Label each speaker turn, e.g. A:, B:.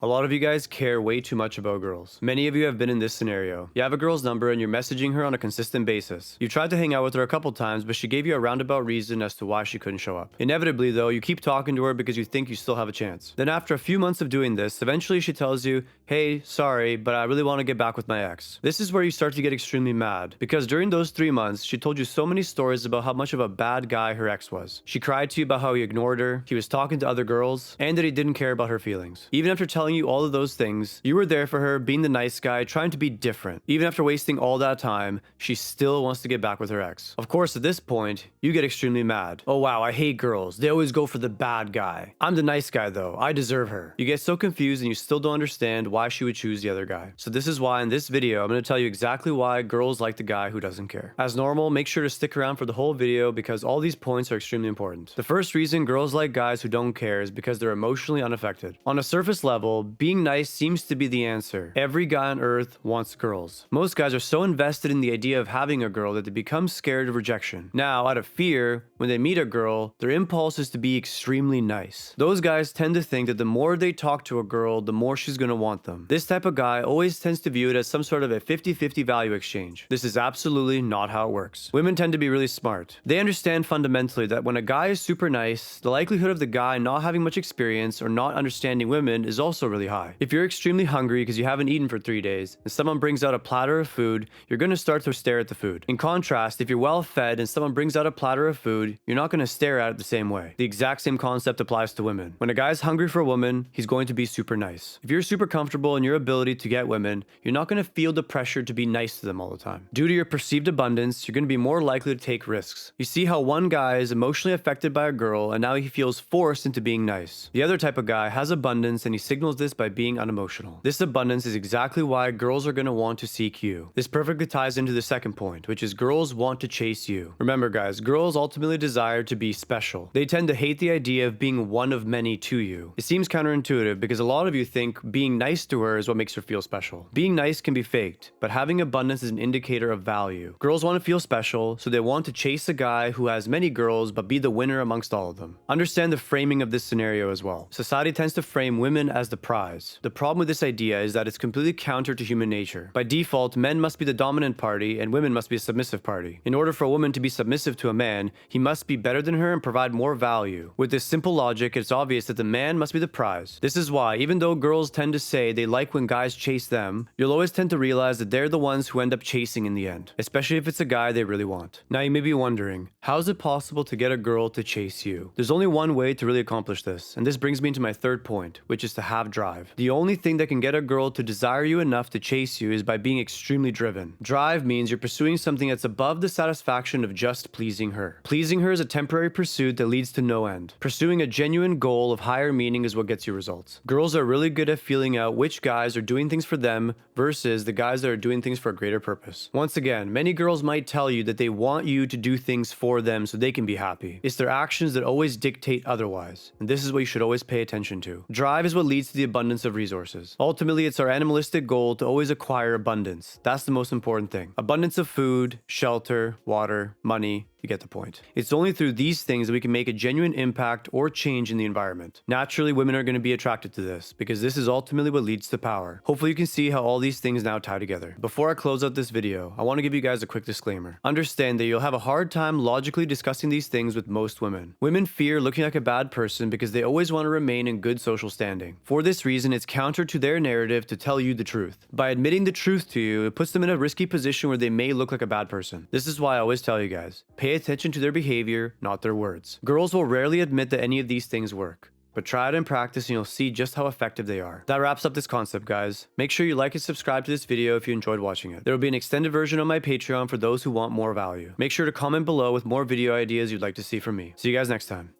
A: A lot of you guys care way too much about girls. Many of you have been in this scenario. You have a girl's number and you're messaging her on a consistent basis. You tried to hang out with her a couple times, but she gave you a roundabout reason as to why she couldn't show up. Inevitably, though, you keep talking to her because you think you still have a chance. Then after a few months of doing this, eventually she tells you, "Hey, sorry, but I really want to get back with my ex." This is where you start to get extremely mad, because during those 3 months, she told you so many stories about how much of a bad guy her ex was. She cried to you about how he ignored her, he was talking to other girls, and that he didn't care about her feelings. Even after telling you all of those things, you were there for her, being the nice guy, trying to be different. Even after wasting all that time, she still wants to get back with her ex. Of course, at this point, you get extremely mad. "Oh wow, I hate girls. They always go for the bad guy. I'm the nice guy though. I deserve her." You get so confused and you still don't understand why she would choose the other guy. So this is why in this video, I'm going to tell you exactly why girls like the guy who doesn't care. As normal, make sure to stick around for the whole video because all these points are extremely important. The first reason girls like guys who don't care is because they're emotionally unaffected. On a surface level, being nice seems to be the answer. Every guy on earth wants girls. Most guys are so invested in the idea of having a girl that they become scared of rejection. Now, out of fear, when they meet a girl, their impulse is to be extremely nice. Those guys tend to think that the more they talk to a girl, the more she's gonna want them. This type of guy always tends to view it as some sort of a 50-50 value exchange. This is absolutely not how it works. Women tend to be really smart. They understand fundamentally that when a guy is super nice, the likelihood of the guy not having much experience or not understanding women is also really high. If you're extremely hungry because you haven't eaten for 3 days and someone brings out a platter of food, you're going to start to stare at the food. In contrast, if you're well fed and someone brings out a platter of food, you're not going to stare at it the same way. The exact same concept applies to women. When a guy's hungry for a woman, he's going to be super nice. If you're super comfortable in your ability to get women, you're not going to feel the pressure to be nice to them all the time. Due to your perceived abundance, you're going to be more likely to take risks. You see how one guy is emotionally affected by a girl and now he feels forced into being nice. The other type of guy has abundance and he signals this by being unemotional. This abundance is exactly why girls are going to want to seek you. This perfectly ties into the second point, which is girls want to chase you. Remember guys, girls ultimately desire to be special. They tend to hate the idea of being one of many to you. It seems counterintuitive because a lot of you think being nice to her is what makes her feel special. Being nice can be faked, but having abundance is an indicator of value. Girls want to feel special, so they want to chase a guy who has many girls but be the winner amongst all of them. Understand the framing of this scenario as well. Society tends to frame women as the prize. The problem with this idea is that it's completely counter to human nature. By default, men must be the dominant party and women must be a submissive party. In order for a woman to be submissive to a man, he must be better than her and provide more value. With this simple logic, it's obvious that the man must be the prize. This is why, even though girls tend to say they like when guys chase them, you'll always tend to realize that they're the ones who end up chasing in the end, especially if it's a guy they really want. Now you may be wondering, how is it possible to get a girl to chase you? There's only one way to really accomplish this, and this brings me to my third point, which is to have drive. The only thing that can get a girl to desire you enough to chase you is by being extremely driven. Drive means you're pursuing something that's above the satisfaction of just pleasing her. Pleasing her is a temporary pursuit that leads to no end. Pursuing a genuine goal of higher meaning is what gets you results. Girls are really good at feeling out which guys are doing things for them versus the guys that are doing things for a greater purpose. Once again, many girls might tell you that they want you to do things for them so they can be happy. It's their actions that always dictate otherwise, and this is what you should always pay attention to. Drive is what leads to the abundance of resources. Ultimately, it's our animalistic goal to always acquire abundance. That's the most important thing. Abundance of food, shelter, water, money. You get the point. It's only through these things that we can make a genuine impact or change in the environment. Naturally, women are going to be attracted to this because this is ultimately what leads to power. Hopefully you can see how all these things now tie together. Before I close out this video, I want to give you guys a quick disclaimer. Understand that you'll have a hard time logically discussing these things with most women. Women fear looking like a bad person because they always want to remain in good social standing. For this reason, it's counter to their narrative to tell you the truth. By admitting the truth to you, it puts them in a risky position where they may look like a bad person. This is why I always tell you guys, pay attention to their behavior, not their words. Girls will rarely admit that any of these things work, but try it in practice and you'll see just how effective they are. That wraps up this concept, guys. Make sure you like and subscribe to this video if you enjoyed watching it. There will be an extended version on my Patreon for those who want more value. Make sure to comment below with more video ideas you'd like to see from me. See you guys next time.